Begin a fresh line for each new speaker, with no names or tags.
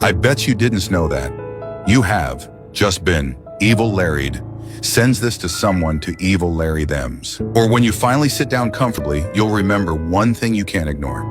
I bet you didn't know that. You have just been evil Larried. Sends this to someone to evil Larry thems. Or when you finally sit down comfortably, you'll remember one thing you can't ignore.